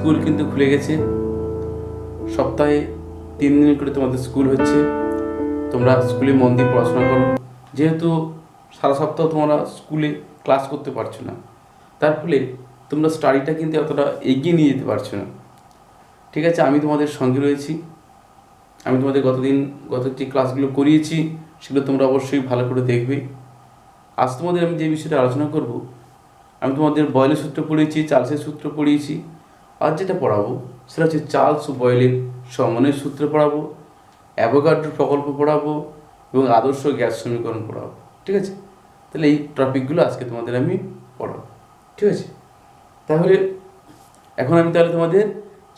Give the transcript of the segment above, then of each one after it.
School কিন্তু খুলে গেছে। সপ্তাহে 3 দিন করে তোমাদের স্কুল হচ্ছে। তোমরা স্কুলে মন দিয়ে পড়াশোনা করো। যেহেতু সারা সপ্তাহ তোমরা স্কুলে ক্লাস করতে পারছো না, তার ফলে তোমরা স্টাডিটা কিন্তু অতটা এগিয়ে নিয়ে যেতে পারছো না। ঠিক আছে, আমি তোমাদের সঙ্গে রয়েছি। আমি তোমাদের গত যে ক্লাসগুলো করিয়েছি সেগুলো তোমরা অবশ্যই ভালো করে দেখবে। আজ তোমাদের আমি যে বিষয়টা আলোচনা করব, আমি তোমাদের বয়েলের সূত্র পড়িয়েছি, চার্লসের সূত্র পড়িয়েছি। আজ যেটা পড়াবো সেটা হচ্ছে চার্লস ও বয়েলের সমন্বয়ের সূত্র পড়াবো, অ্যাভোগাড্রো প্রকল্প পড়াবো এবং আদর্শ গ্যাস সমীকরণ পড়াবো। ঠিক আছে, তাহলে এই টপিকগুলো আজকে তোমাদের আমি পড়াবো। ঠিক আছে, তাহলে এখন আমি তোমাদের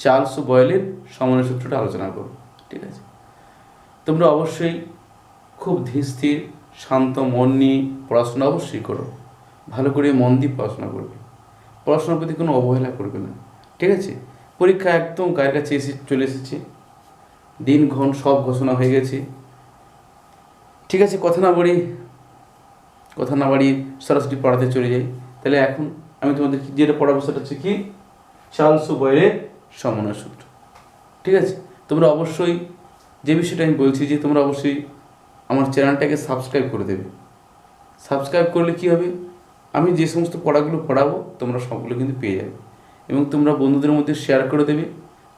চার্লস ও বয়েলের সমন্বয় সূত্রটা আলোচনা করব। ঠিক আছে, তোমরা অবশ্যই খুব ধীর স্থির শান্ত মন নিয়ে পড়াশোনা অবশ্যই করো। ভালো করে মন দিয়ে পড়াশোনা করবে, পড়াশোনার প্রতি কোনো অবহেলা করবে না। ঠিক আছে, পরীক্ষা একদম গায়ের কাছে চলে এসেছে, দিনক্ষণ সব ঘোষণা হয়ে গেছে। ঠিক আছে, কথা না বাড়িয়ে সরাসরি পড়াতে চলে যাই। তাহলে এখন আমি তোমাদের যেটা পড়াবো সেটা হচ্ছে কি, চার্লস ও বয়েলের সমন্বয় সূত্র। ঠিক আছে, তোমরা অবশ্যই যে বিষয়টা আমি বলছি যে তোমরা অবশ্যই আমার চ্যানেলটাকে সাবস্ক্রাইব করে দেবে। সাবস্ক্রাইব করলে কি হবে, আমি যে সমস্ত পড়াগুলো পড়াবো তোমরা সবগুলো কিন্তু পেয়ে যাবে এবং তোমরা বন্ধুদের মধ্যে শেয়ার করে দেবে।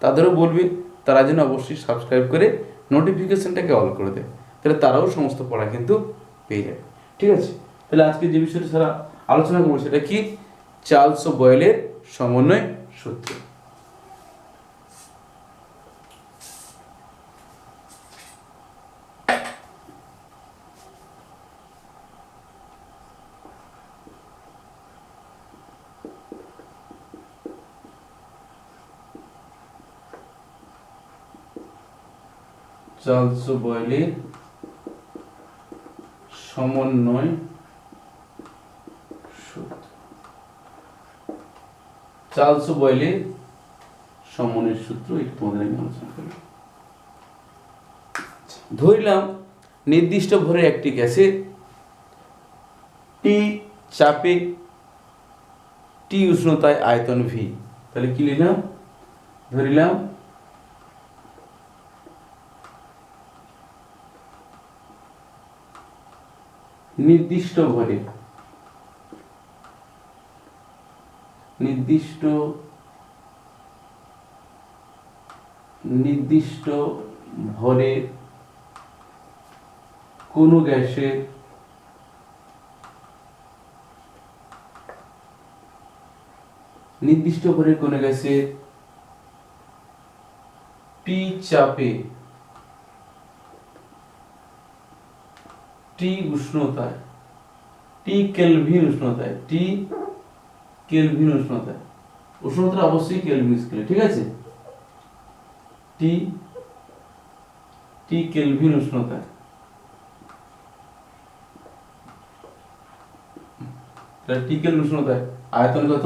তাদেরও বলবে তারা যেন অবশ্যই সাবস্ক্রাইব করে নোটিফিকেশানটাকে অল করে দেয়, তাহলে তারাও সমস্ত পড়া কিন্তু পেয়ে যাবে। ঠিক আছে, তাহলে আজকে যে বিষয়টা সারা আলোচনা করবো সেটা কি, চার্লস ও বয়েলের সমন্বয় সূত্র। চার্লস ও বয়েলের সমন্বয় সূত্র। চার্লস ও বয়েলের সমন্বয় সূত্র এটা তোমাদের আমি আলোচনা করি। ধরলাম নির্দিষ্ট ভরের একটি গ্যাসে টি চাপে টি উষ্ণতায় আয়তন ভি। তাহলে কি লিখলাম, ধরিলাম নির্দিষ্ট ভরে কোনো গ্যাসের টি চাপে টি উষ্ণতায় টি কেলভিন উষ্ণতায় উষ্ণতা অবশ্যই কেলভিন স্কেলে। ঠিক আছে, টি কেলভিন উষ্ণতায়, টি কেলভিন উষ্ণতায় আয়তন কত,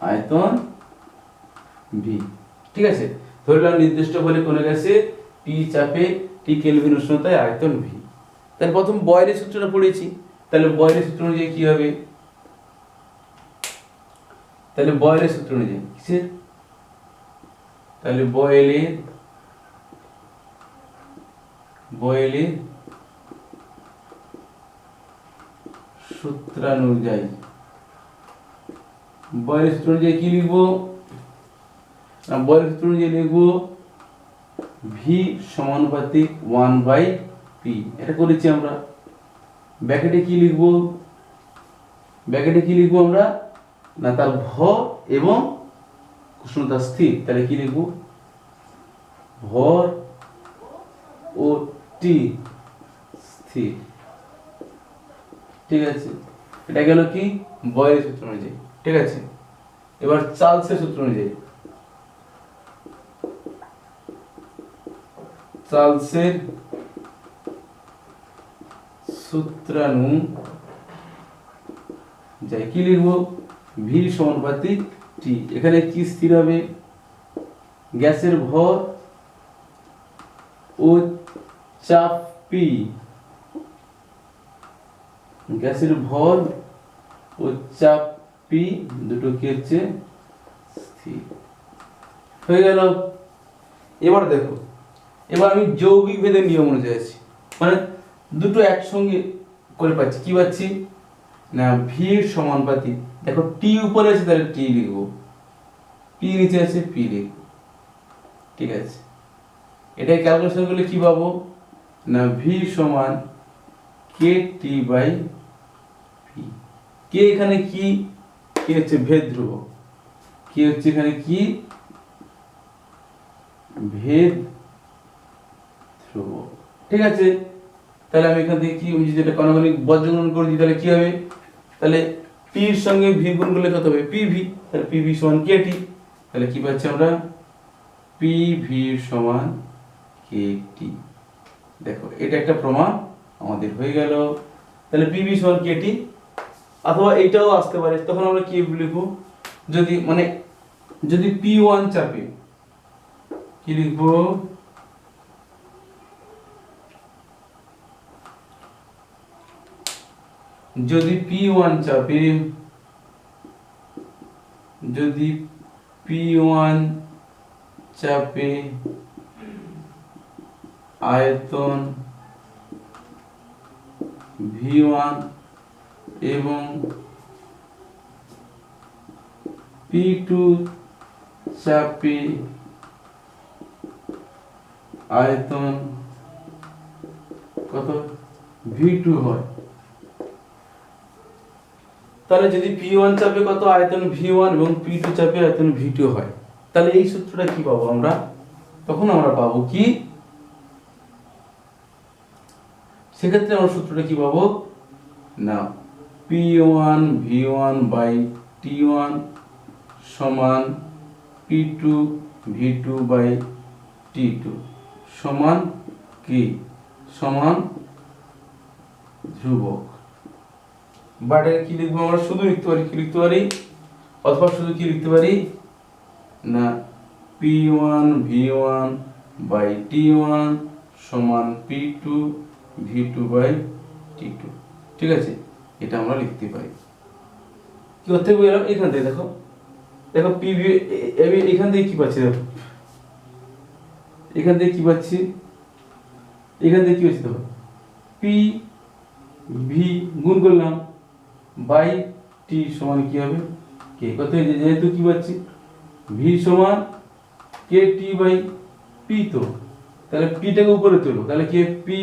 আয়তন ভি। ঠিক আছে, ধরলাম নির্দিষ্ট ভরে কোনো গ্যাসে টি চাপে টি কেলভিন উষ্ণতায় আয়তন ভি। তাহলে প্রথম বয়েলের সূত্রটা পড়েছি, তাহলে বয়েলের সূত্র অনুযায়ী কি হবে, তাহলে বয়েলের সূত্র অনুযায়ী কিসের, তাহলে বয়েলের সূত্রানুযায়ী বয়েলের সূত্র অনুযায়ী কি লিখবো, বয়েলের সূত্র অনুযায়ী লিখবো ভি সমানুপাতিক 1/p। এটা করেছি আমরা। ব্র্যাকেটে কি লিখবো আমরা, না তার ভর এবং উষ্ণতা স্থির। তাহলে কি লিখবো, ভর ও টি স্থির। ঠিক আছে, এটা গেল কি বয়েলের সূত্র অনুযায়ী। ঠিক আছে, এবার চার্লসের সূত্র অনুযায়ী, চার্লসের সূত্রানুযায়ী কি লিখবো, ভি সমানুপাতিক টি। এখানে কি স্থির হবে, গ্যাসের ভর ও চাপ পি, গ্যাসের ভর ও চাপ পি দুটো কি হচ্ছে স্থির হয়ে গেল। এবার দেখো, এবার আমি যৌগিক ভেদের নিয়ম অনুযায়ী আছি, মানে দুটো একসঙ্গে করে পাচ্ছি, কি পাচ্ছি না ভির সমানুপাতি। দেখো টি উপরে আছে তাহলে টি লিখবো, পি নিচে আছে পি লিখবো, ঠিক আছে। এটাই ক্যালকুলেশন করলে কি পাবো না ভি সমান কে টি বাই পি। কে এখানে কি হচ্ছে ভেদ ধ্রুবক, কি হচ্ছে এখানে কি ভেদ ধ্রুবক, ঠিক আছে। তাহলে আমি এখান থেকে কি যদি এটা কণাকণিক বজ্রগুণন করে দিই তাহলে কি হবে, তাহলে পি এর সঙ্গে ভি গুণ করলে কত হবে পিভি, তাহলে পিভি সমান কেটি, তাহলে কি পাচ্ছি আমরা পিভি সমান কেটি। দেখো এটা একটা প্রমাণ আমাদের হয়ে গেল। তাহলে পিভি সমান কেটি, অথবা এইটাও আসতে পারে, তখন আমরা কি লিখবো, যদি মানে যদি পি ওয়ান চাপে কি লিখবো যদি পি ওয়ান চাপে, যদি পি ওয়ান চাপে আয়তন ভি ওয়ান এবং পি টু চাপে আয়তন কত ভি টু হয়, তাহলে যদি পি ওয়ান চাপে কত আয়তন ভি ওয়ান এবং পি টু চাপে আয়তন ভি টু হয়, তাহলে এই সূত্রটা কি পাবো আমরা, তখন আমরা পাবো কি, সেক্ষেত্রে আমরা সূত্রটা কি পাবো না P one V one by T one সমান P two V two by T two সমান কি সমান ধ্রুবক। বাট কি লিখবো আমরা, শুধু লিখতে পারি কি লিখতে পারি, অথবা শুধু কি লিখতে পারি না P one V one by T one সমান P two V two by T two, ঠিক আছে। এটা আমরা লিখতে পারি। কি করতে গেলাম এখান থেকে, দেখো দেখো পি ভি এখান থেকে কি পাচ্ছি, দেখো এখান থেকে কি পাচ্ছি, এখান থেকে কি হচ্ছে দেখো পি ভি গুণ করলাম বাই টি সমান কি হবে কে, কত যেহেতু কি পাচ্ছি ভি সমান কে টি বাই পি, তো তাহলে পিটাকে উপরে তোলো, তাহলে কি পি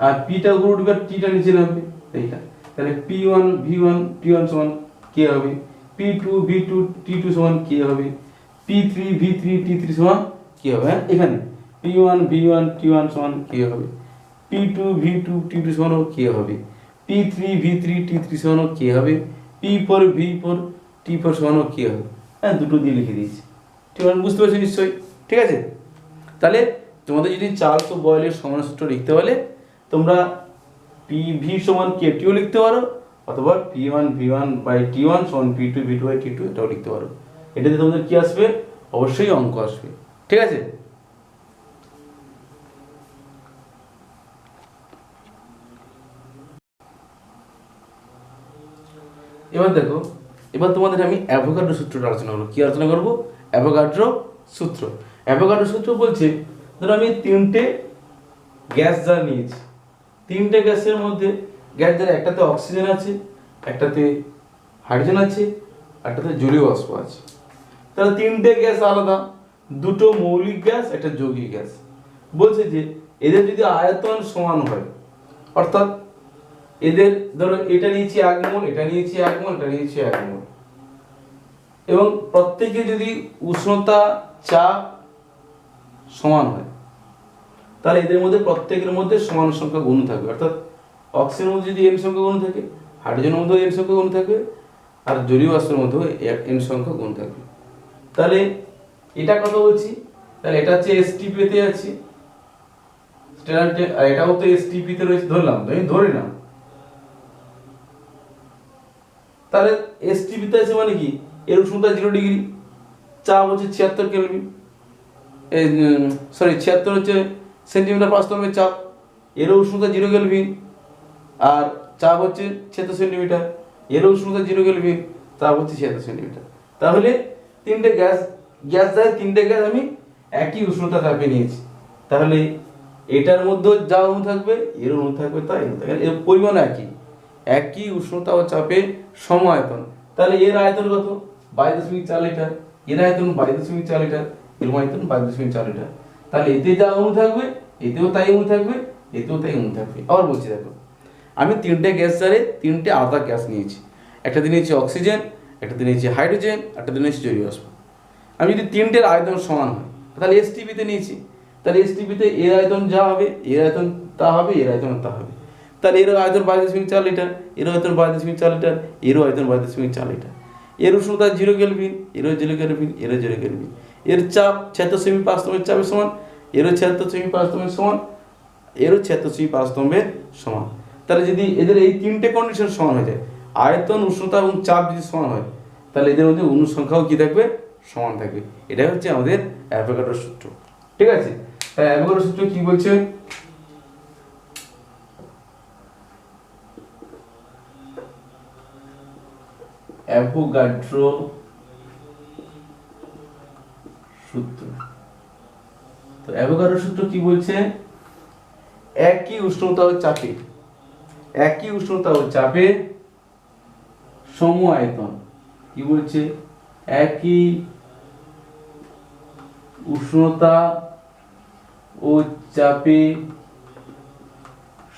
আর পিটা উপরে উঠবে টিটা নিচে নামবে, এইটা তাহলে P one V one T one সমান কে হবে, পি টু ভি টু টি টু সমান কে হবে, P three V three T three সমান কি হবে, হ্যাঁ এখানে P one V one T one সমান কে হবে, পি টু ভি টু টি টু সমান কে হবে, P three V three T three সমান কে হবে, P four V four T four সমান কে হবে, হ্যাঁ দুটো দিয়ে লিখে দিয়েছি, ঠিক আছে, বুঝতে পারছো নিশ্চয়ই, ঠিক আছে। তাহলে তোমাদের যদি চার্লস ও বয়েলের সমানুপাত সূত্র লিখতে বলে তোমরা পি ভি সমান কে টিও লিখতে পারো, অথবা P one V one by T one সমান P two V two by T two এটাও লিখতে পারো। এটাতে তোমাদের কি আসবে, অবশ্যই অঙ্ক আসবে, ঠিক আছে। এবার দেখো, এবার তোমাদের আমি অ্যাভোগাড্রো সূত্রটা আলোচনা করবো। কি আলোচনা করবো, অ্যাভোগাড্রো সূত্র। অ্যাভোগাড্রো সূত্র বলছে ধরো আমি তিনটে গ্যাস জার নিয়েছি, তিনটে গ্যাসের মধ্যে গ্যাস জারে একটাতে অক্সিজেন আছে, একটাতে হাইড্রোজেন আছে, একটাতে জলীয় বাষ্প আছে। তাহলে তিনটে গ্যাস আলাদা, দুটো মৌলিক গ্যাস একটা যৌগিক গ্যাস। বলছে যে এদের যদি আয়তন সমান হয়, অর্থাৎ এদের ধরো এটা নিয়েছি 1 মোল, এটা নিয়েছি 1 মোল, এটা নিয়েছি 1 মোল, এবং প্রত্যেকে যদি উষ্ণতা চাপ সমান হয়, তাহলে এদের মধ্যে প্রত্যেকের মধ্যে সমান সংখ্যা গুণ থাকবে। অর্থাৎ অক্সিজেনের মধ্যে যদি n সংখ্যা গুণ থাকে, হাইড্রোজেনের মধ্যেও n সংখ্যা গুণ থাকবে, আর জলীয় বাষ্পের মধ্যেও n সংখ্যা গুণ থাকবে। তাহলে এটা কত বলছি, তাহলে এটা হচ্ছে STP তে আছে, আর এটাও তো STP তে রয়েছে, ধরলাম তো, আমি ধরি না। তাহলে STP তে আছে মানে কি, এর উষ্ণতা 0 ডিগ্রি, চাপ হচ্ছে 76 কেলভিন, সরি 76 হচ্ছে সেন্টিমিটার বাস্তবের চাপ, এরও উষ্ণতা 0 কেলভিন, আর চাপ হচ্ছে 76 সেন্টিমিটার, এরও উষ্ণতা 0 কেলভিন। তা হচ্ছে 76 সেন্টিমিটার। তাহলে তিনটে গ্যাস জারে তিনটে গ্যাস আমি একই উষ্ণতা চাপে নিয়েছি, তাহলে এটার মধ্যে যা অণু থাকবে এর অণু থাকবে, তাই এর পরিমাণ একই উষ্ণতা ও চাপে সম আয়তন। তাহলে এর আয়তন কত? 22.4 লিটার, এর আয়তন 22.4 লিটার, এর আয়তন 22.4 লিটার। তাহলে এতে যা অণু থাকবে এতেও তাই অণু থাকবে, এতেও তাই অণু থাকবে। আবার বলছি দেখো, আমি তিনটে গ্যাস জারে তিনটে আলাদা গ্যাস নিয়েছি, একটা দিয়ে নিয়েছি অক্সিজেন, একটা দিয়ে নিয়েছি হাইড্রোজেন, একটা দিয়ে নিয়েছি জলীয় বাষ্প। আমি যদি তিনটের আয়তন সমান হয় তাহলে এসটিপিতে নিয়েছি, তাহলে এসটিপিতে এর আয়তন যা হবে এর আয়তন তা হবে, এর আয়তন তা হবে। তাহলে এর আয়তন 22.4 লিটার, এর আয়তন 22.4 লিটার, এরও আয়তন 22.4 লিটার। এর উষ্ণতা 0 কেলভিন, এরও 0 কেলভিন, এরও 0 কেলভিন। এর চাপ 76.5 স্তম্ভের চাপের সমান, এরও 76.5 স্তম্ভের সমান, এরও 76.5 স্তম্ভের সমান। তাহলে যদি এদের এই তিনটে কন্ডিশন সমান হয়ে যায়, আয়তন, উষ্ণতা এবং চাপ যদি সমান হয়, তাহলে এদের মধ্যে অণু সংখ্যাও কি থাকবে? সমান থাকবে। এটাই হচ্ছে আমাদের অ্যাভোগাড্রোর সূত্র। ঠিক আছে, তাই অ্যাভোগাড্রোর সূত্র কি বলছে? অ্যাভোগাড্রো সূত্র। তো অ্যাভোগাড্রো সূত্র কি বলছে? একই উষ্ণতা ও চাপে, একই উষ্ণতা ও চাপে সম আয়তন। কি বলছে? একই উষ্ণতা ও চাপে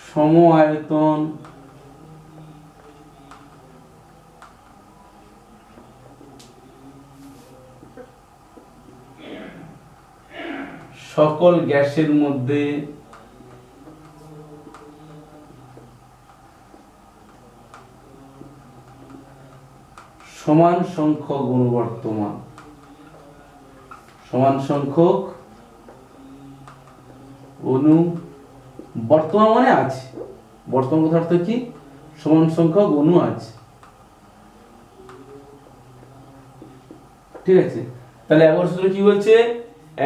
সম আয়তন সকল গ্যাসের মধ্যে সমান সংখ্যক অণু বর্তমান, সমান সংখ্যক অণু বর্তমান মানে আছে, বর্তমান কথার অর্থ কি? সমান সংখ্যক অণু আছে। ঠিক আছে, তাহলে অ্যাভোগাড্রো সূত্র কি বলছে?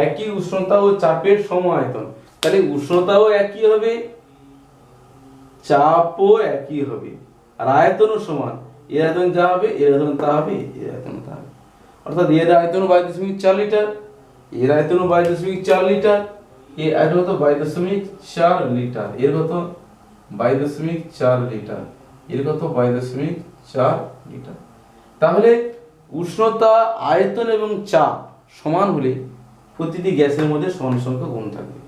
একই উষ্ণতা ও চাপের সম আয়তন। তাহলে উষ্ণতাও একই হবে, চাপও একই হবে, আর আয়তনও সমান। এর আয়তন যা হবে এর আয়তন তা হবে, এর আয়তন তা হবে। অর্থাৎ এর আয়তন 22.4 লিটার, এর আয়তন 22.4 লিটার, এর আয়তন কত? 22.4 লিটার, এর কত? 22.4 লিটার, এর কত? 22.4 লিটার। তাহলে উষ্ণতা, আয়তন এবং চাপ সমান হলে প্রতিটি গ্যাসের মধ্যে সমান সংখ্যক অণু থাকবে।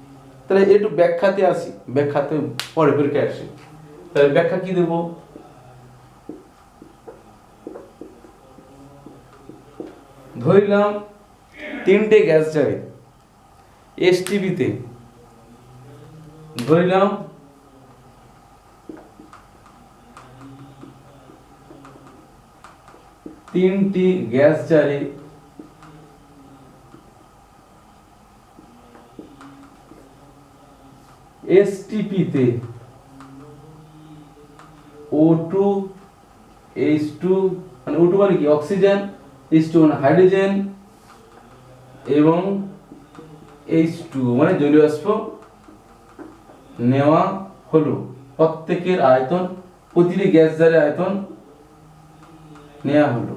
তাহলে একটু ব্যাখ্যাতে আসি, ব্যাখ্যাতে পরে পরীক্ষায় আসি। তাহলে ব্যাখ্যা কি দেব? ধরলাম তিনটে গ্যাস জারে এসটিপিতে, ধরলাম তিনটি গ্যাস জারে এসটিপিতে O2 H2 মানে O2 মানে কি? অক্সিজেন, H2 মানে হাইড্রোজেন এবং H2 মানে জলীয় বাষ্প নেওয়া হলো। প্রত্যেকের আয়তন, প্রতিটি গ্যাস জারের আয়তন নেওয়া হলো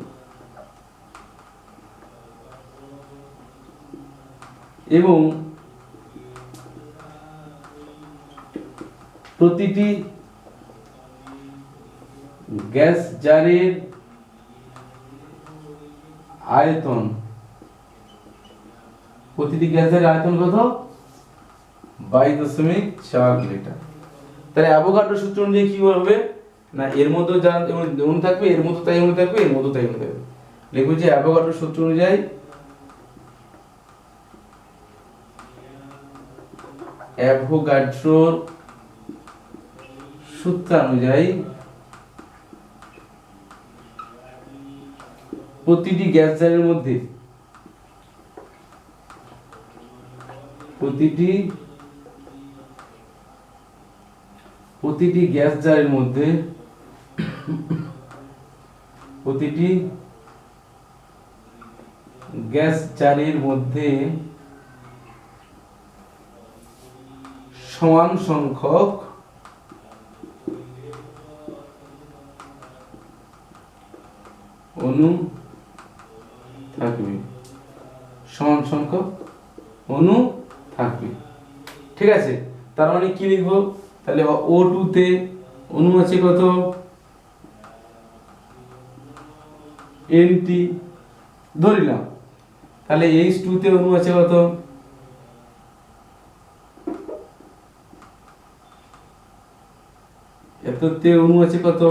এবং প্রতিটি গ্যাস জারের আয়তন, প্রতিটি গ্যাসের আয়তন কত? 22.4 লিটার। তাহলে অ্যাভোগাড্রো সূত্র অনুযায়ী কি হবে? না এর মধ্যে যা অণু থাকবে এর মধ্যে তাই অণু থাকবে, এর মধ্যে তাই অণু থাকবে। লিখব যে অ্যাভোগাড্রো সূত্র অনুযায়ী অ্যাভোগাড্রোর সূত্র অনুযায়ী প্রতিটি গ্যাস জারের মধ্যে, প্রতিটি গ্যাস জারের মধ্যে, প্রতিটি গ্যাস জারের মধ্যে সমান সংখ্যক অণু থাকবে, সমান সংখ্যক অণু থাকবে। ঠিক আছে, তার মানে কি লিখবো তাহলে O2 তে অণু আছে কত NT ধরিলাম, তাহলে H2 তে অণু আছে কত এততে অণু আছে কত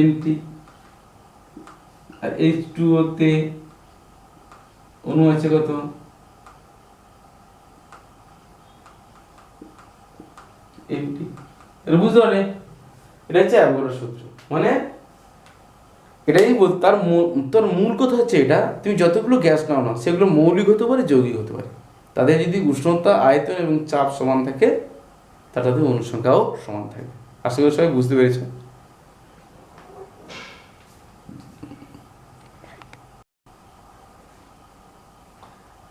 NT, আর H2O তে অণু আছে কত NT। এটা বুঝতে পারলে, এটা হচ্ছে অ্যাভোগাড্রোর সূত্র। মানে এটাই বল, তোর মূল কথা হচ্ছে এটা, তুমি যতগুলো গ্যাস নাও না সেগুলো মৌলিক হতে পারে, যৌগিক হতে পারে। তাদের যদি উষ্ণতা, আয়তন এবং চাপ সমান থাকে তাদের অনুসংখ্যাও সমান থাকে। আশা করি সবাই বুঝতে পেরেছো।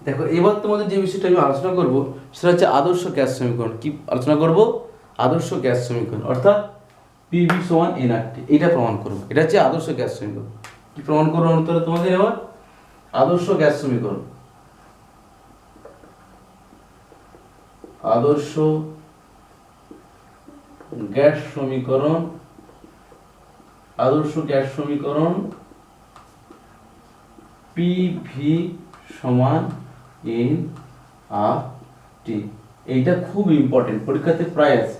দেখো এবার তোমাদের যে বিষয়টা আমি আলোচনা করব সেটা হচ্ছে আদর্শ গ্যাস সমীকরণ। কি আলোচনা করব? আদর্শ গ্যাস সমীকরণ, অর্থাৎ PV সমান nRT, এটা প্রমাণ করব। এটা হচ্ছে আদর্শ গ্যাস সমীকরণ। কি প্রমাণ করবো অন্তরে তোমাদের এবার? আদর্শ গ্যাস সমীকরণ। আদর্শ গ্যাস সমীকরণ, আদর্শ গ্যাস সমীকরণ PV সমান nRT। এইটা খুব ইম্পর্টেন্ট, পরীক্ষাতে প্রায় আছে,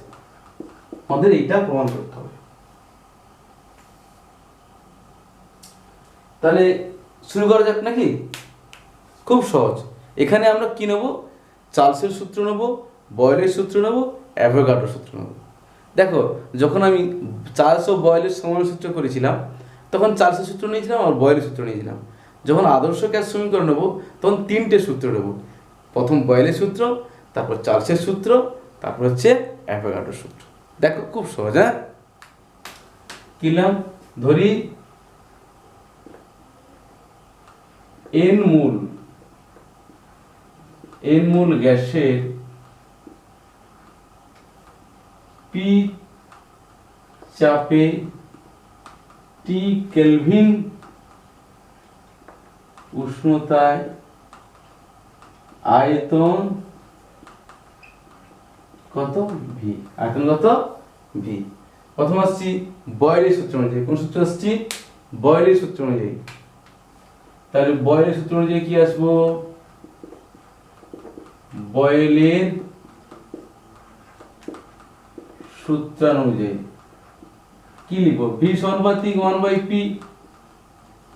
আমাদের এইটা প্রমাণ করতে হবে। তাহলে শুরু করা যাক নাকি? খুব সহজ। এখানে আমরা কি নেব? চার্লসের সূত্র নেব, বয়েলের সূত্র নেব, অ্যাভোগাড্রোর সূত্র নেব। দেখো যখন আমি চার্লস ও বয়েলের সমান সূত্র করেছিলাম তখন চার্লসের সূত্র নিয়েছিলাম আর বয়েলের সূত্র নিয়েছিলাম। যখন আদর্শ গ্যাস সমীকরণ নেব তখন তিনটে সূত্র নেব, প্রথম বয়েলের সূত্র, তারপর চার্লসের সূত্র, তারপর হচ্ছে অ্যাভোগাড্রোর সূত্র। দেখো খুব সহজ। হ্যাঁ, কিলাম ধরি n মোল গ্যাসের P চাপে T কেলভিন উষ্ণতায় আয়তন কত V, আয়তন কত V। প্রথম আসছি বয়েলের সূত্র অনুযায়ী। কোন সূত্র আসছি? বয়েলের সূত্র অনুযায়ী। তাহলে বয়েলের সূত্র অনুযায়ী কি আসবো? বয়েলের সূত্রানুযায়ী কি লিখবো? V সমানুপাতিক 1/P,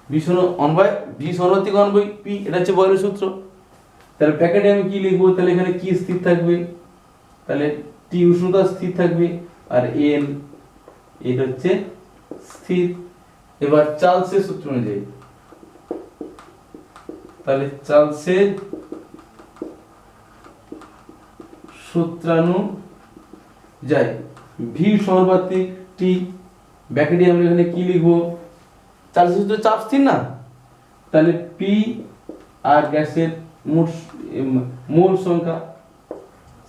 V সমানুপাতিক 1/P, এটা হচ্ছে বয়েলের সূত্র। তাহলে প্যাকেটে আমি কি লিখবো? তাহলে এখানে কি স্থির থাকবে? তাহলে T উষ্ণতা স্থির থাকবে আর N এটা হচ্ছে স্থির। এবার চার্লসের সূত্র অনুযায়ী, তাহলে চার্লসের সূত্রানুযায়ী V সমানুপাতিক T, ব্র্যাকেটে আমরা এখানে কি লিখবো? চার্লসের সূত্রে চাপ স্থির না, তাহলে P আর গ্যাসের মোল সংখ্যা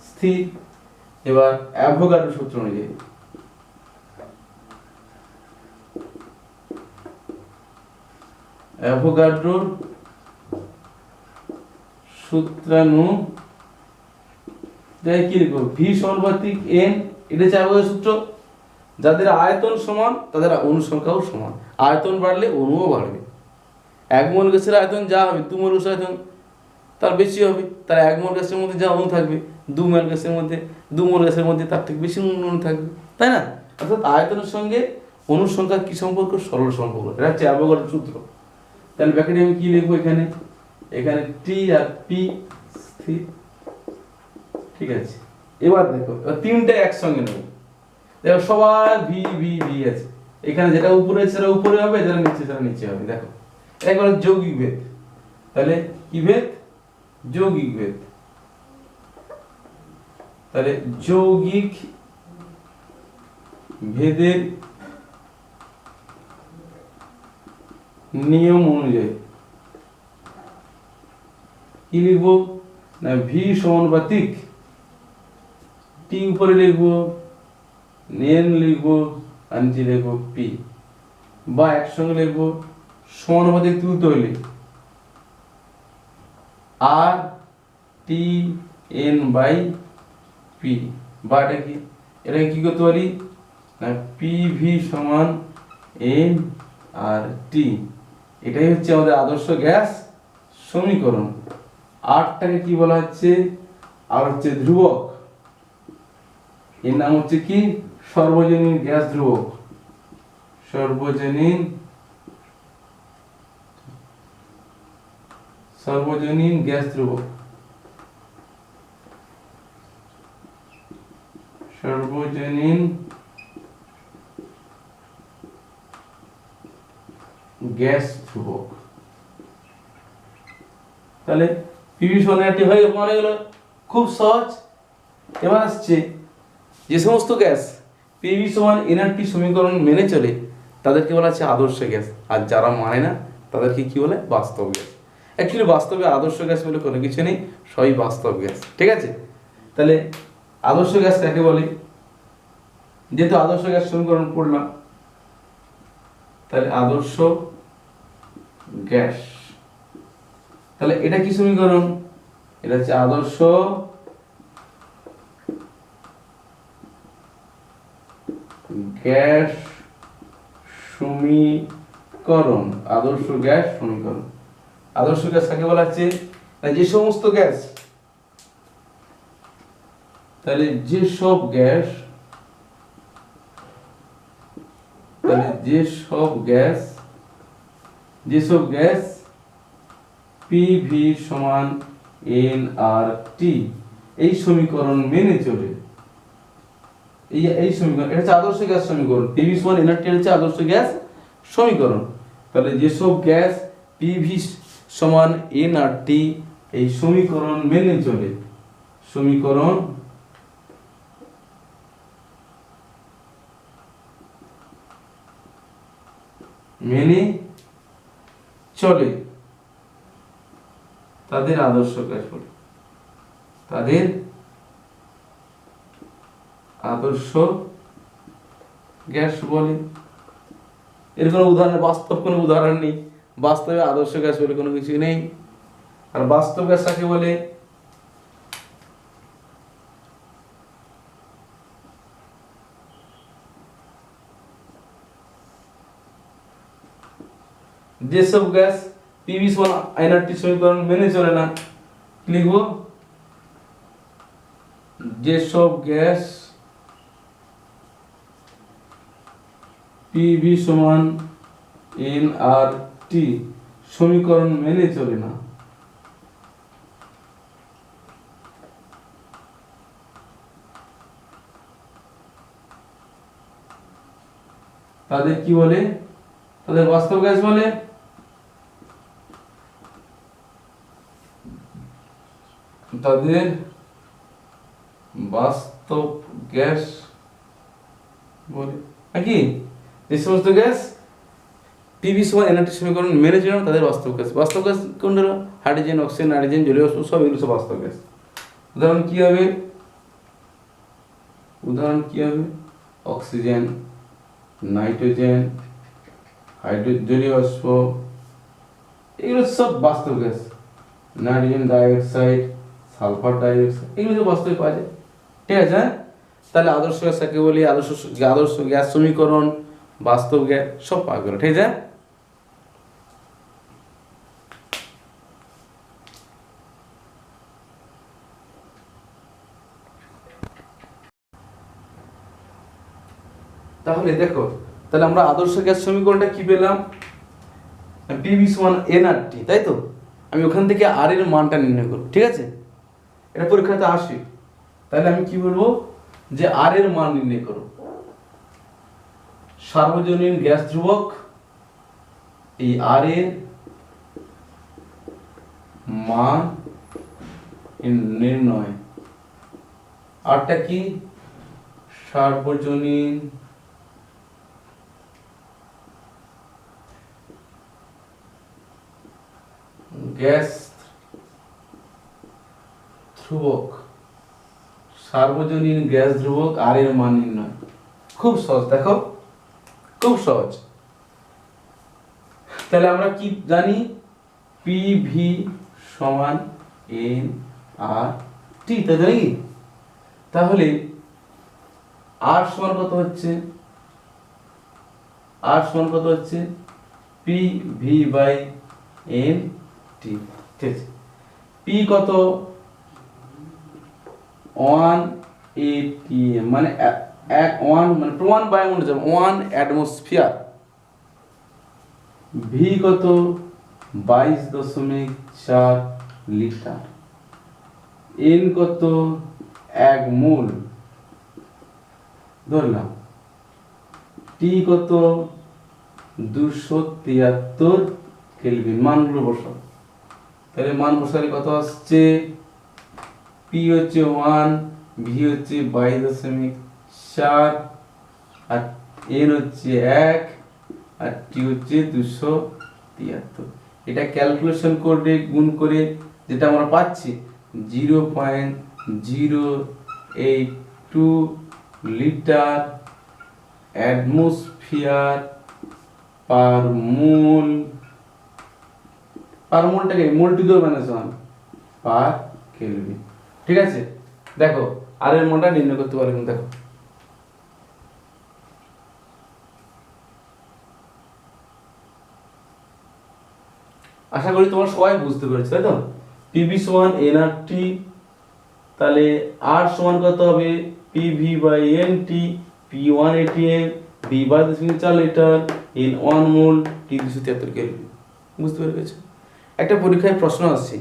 স্থির। এবার অ্যাভোগাড্রোর সূত্র অনুযায়ী, অ্যাভোগাড্রোর সূত্রানুযায়ী কি লিখবো? V সমানুপাতিক N, এটা হচ্ছে অ্যাভোগাড্রোর সূত্র। যাদের আয়তন সমান তাদের অণু সংখ্যাও সমান, আয়তন বাড়লে অণুও বাড়বে। 1 মোল গ্যাসের আয়তন যা হবে 2 মোল গ্যাসের আয়তন তার বেশি হবে, তার 1 মোল গ্যাসের মধ্যে যা অণু থাকবে 2 মোল গ্যাসের মধ্যে তার থেকে বেশি অণু থাকবে, তাই না? অর্থাৎ আয়তনের সঙ্গে অণুর সংখ্যার কি সম্পর্ক? সরল সম্পর্ক। এটা হচ্ছে অ্যাভোগাড্রোর সূত্র। তাহলে ব্র্যাকেটে আমি কি লিখবো? এখানে T আর P স্থির। ঠিক আছে, এবার দেখো তিনটে একসঙ্গে নেব। দেখো সবাই V আছে, এখানে যেটা উপরে সেটা উপরে হবে, যেটা নিচে সেটা নিচে হবে। দেখো একবার যৌগিক ভেদ, তাহলে কি ভেদ? যৌগিক ভেদ। তাহলে যৌগিক ভেদের নিয়ম অনুযায়ী কি লিখবো? না V সমানুপাতিক T উপরে লিখবো এন লিখবো আর নিচে লিখবো পি, বা একসঙ্গে লিখবো সমানুপাতিক তুলতে হলে আর টি এন বাই পি, বা এটা কি, এটাকে কি করতে পারি না পি ভি সমান এন আর টি। এটাই হচ্ছে আমাদের আদর্শ গ্যাস সমীকরণ। আরটাকে কি বলা হচ্ছে, আর হচ্ছে ধ্রুবক, এর নাম হচ্ছে কি সর্বজনীন গ্যাস ধ্রুবক, সর্বজনীন গ্যাস ধ্রুবক, সর্বজনীন গ্যাস ধ্রুবক। তাহলে পিভি সমান এনআরটি হয়ে মনে গেল, খুব সহজ। এবার আসছে যে সমস্ত গ্যাস পিভি সমান এনআরটি সমীকরণ মেনে চলে তাদেরকে বলা হচ্ছে আদর্শ গ্যাস, আর যারা মানে না তাদেরকে কি বলে বাস্তব গ্যাস। অ্যাকচুয়ালি বাস্তবে আদর্শ গ্যাস বলে কোনো কিছু নেই, সবই বাস্তব গ্যাস, ঠিক আছে। তাহলে আদর্শ গ্যাস কাকে বলে, যেহেতু আদর্শ গ্যাস সমীকরণ পড়লাম, তাহলে আদর্শ গ্যাস, তাহলে এটা কি সমীকরণ, এটা হচ্ছে আদর্শ গ্যাস সমীকরণ, আদর্শ গ্যাস সমীকরণ। আদর্শ গ্যাস কাকে বলা হচ্ছে, যে সমস্ত গ্যাস, তাহলে যেসব গ্যাস, তাহলে যেসব গ্যাস পিভি সমান এন আর টি এই সমীকরণ মেনে চলে, এই সমীকরণ, এটা হচ্ছে আদর্শ গ্যাস সমীকরণ। পিভি সমান এন আর টি হচ্ছে আদর্শ গ্যাস সমীকরণ। তাহলে যেসব গ্যাস পিভি সমান এন আর টি এই সমীকরণ মেনে চলে, সমীকরণ মেনে চলে, তাদের আদর্শ গ্যাস বলে, তাদের আদর্শ গ্যাস বলে। এর কোনো উদাহরণ, বাস্তব কোনো উদাহরণ নেই, বাস্তবে আদর্শ গ্যাস বলে কোনো কিছু নেই। আর বাস্তব গ্যাস কাকে বলে, যেসব গ্যাস পিভি সমান এনআরটি সমীকরণ মেনে চলে না, লিখবো যেসব গ্যাস পিভি সমান এন আর টি সমীকরণ মেনে চলে না, তাদের কি বলে, তাদের বাস্তব গ্যাস বলে। তাদের বাস্তব গ্যাস বলে নাকি, যে সমস্ত গ্যাস পিভি সমান এনআরটি সমীকরণ মেনে চলে না তাদের বাস্তব গ্যাস। বাস্তব গ্যাস কোনটা, হাইড্রোজেন, অক্সিজেন, নাইট্রোজেন, জলীয় বাষ্প, সব এগুলো সব বাস্তব গ্যাস। উদাহরণ কি হবে, অক্সিজেন, নাইট্রোজেন, জলীয় বাষ্প, এগুলো সব বাস্তব gas. Nitrogen dioxide, sulphur dioxide, এগুলো সব বাস্তবে পাওয়া যায়, ঠিক আছে। তাহলে আদর্শ গ্যাস কাকে বলি, আদর্শ গ্যাস সমীকরণ, বাস্তব গ্যাস সব পাওয়া গেল, ঠিক আছে। তাহলে দেখো, তাহলে আমরা আদর্শ গ্যাস সমীকরণটা কি পেলাম, পিভি সমান এনআরটি, তাই তো। আমি ওখান থেকে আর এর মানটা নির্ণয় করব, ঠিক আছে, এটা পরীক্ষাতে আসে। তাহলে আমি কি বলবো, যে আর এর মান নির্ণয় করো, সার্বজনীন গ্যাস ধ্রুবক, এই আর এর মান নির্ণয়। আরটা কি, সার্বজনীন গ্যাস ধ্রুবক, সার্বজনীন গ্যাস ধ্রুবক আর এর মান নির্ণয়। খুব সহজ, দেখো খুব সহজ। তাহলে আমরা কি জানি, পিভি সমান এন আর টি, তাই জানি কি? তাহলে আর সমান কত হচ্ছে, আর সমান কত হচ্ছে P V by N T, ঠিক আছে। পি কত 1 ATM, মানে 1 মানে প্রমাণ বায়ুমণ্ডল যাবে 1 অ্যাটমসফিয়ার। ভি কত 22.4 লিটার। এন কত 1 মোল ধরলাম। টি কত 273 কেলভিন। মানগুলো বসাও, তাহলে মান বসালে কত আসছে, পি হচ্ছে 1, ভি হচ্ছে 22.4, আর এন হচ্ছে 1, আর টি হচ্ছে 273। এটা ক্যালকুলেশন করে গুণ করে যেটা আমরা পাচ্ছি 0.082 litre atmosphere per mole. Per মোলটাকে mole to the minus 1 per kelvin, ঠিক আছে। দেখো আর এর মানটা নির্ণয় করতে পারবেন। দেখো আশা করি তোমরা সবাই বুঝতে পেরেছো, তাই তো? পিভি সমান এন আর টি, তাহলে আর সমান কত হবে PV by N T, P 1 ATM, V 22.4 litre, N 1 mole, T 273 kelvin. বুঝতে পেরেছো? একটা পরীক্ষায় প্রশ্ন আসছে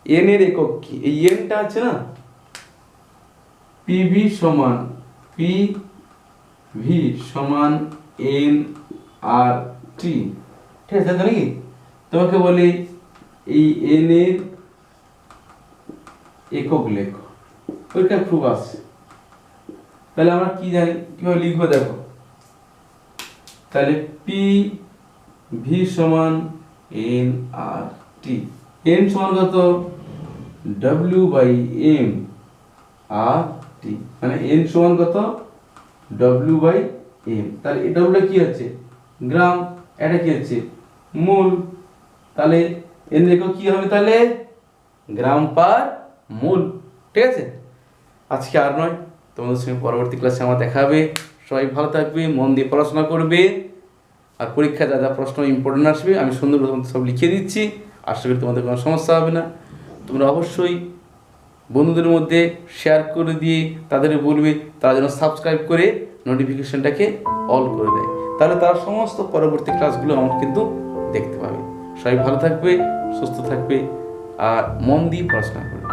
এন এর একক কি। এই এনটা আছে না, পিভি সমান পিভি সমান এন আর টি, ঠিক আছে নাকি? তোমাকে বলি এই এন এর একক লেখো, পরীক্ষায় খুব আসছে। তাহলে আমরা কি জানি, কিভাবে লিখবো দেখো। তাহলে পি ভি সমান এন আর টি, এন সমান কত ডব্লিউ বাই এম আর টি, মানে এন সমান কত ডব্লিউ বাই এম। তাহলে এই ডব্লিউ কি হচ্ছে গ্রাম, এটা কি হচ্ছে মোল। তাহলে এন একক কি হবে তাহলে গ্রাম পার মোল, ঠিক আছে। আজকে আর নয়, তোমাদের সঙ্গে পরবর্তী ক্লাসে আমার দেখা হবে। সবাই ভালো থাকবে, মন দিয়ে পড়াশোনা করবে, আর পরীক্ষায় যা যা প্রশ্ন ইম্পর্টেন্ট আসবে আমি সুন্দরভাবে তোমাদের সব লিখে দিচ্ছি। আশা করি তোমাদের কোনো সমস্যা হবে না। তোমরা অবশ্যই বন্ধুদের মধ্যে শেয়ার করে দিয়ে তাদের বলবে তারা যেন সাবস্ক্রাইব করে নোটিফিকেশনটাকে অল করে দেয়, তাহলে তারা সমস্ত পরবর্তী ক্লাসগুলো আমার কিন্তু দেখতে পাবে। সবাই ভালো থাকবে, সুস্থ থাকবে, আর মন দিয়ে পড়াশোনা করবে।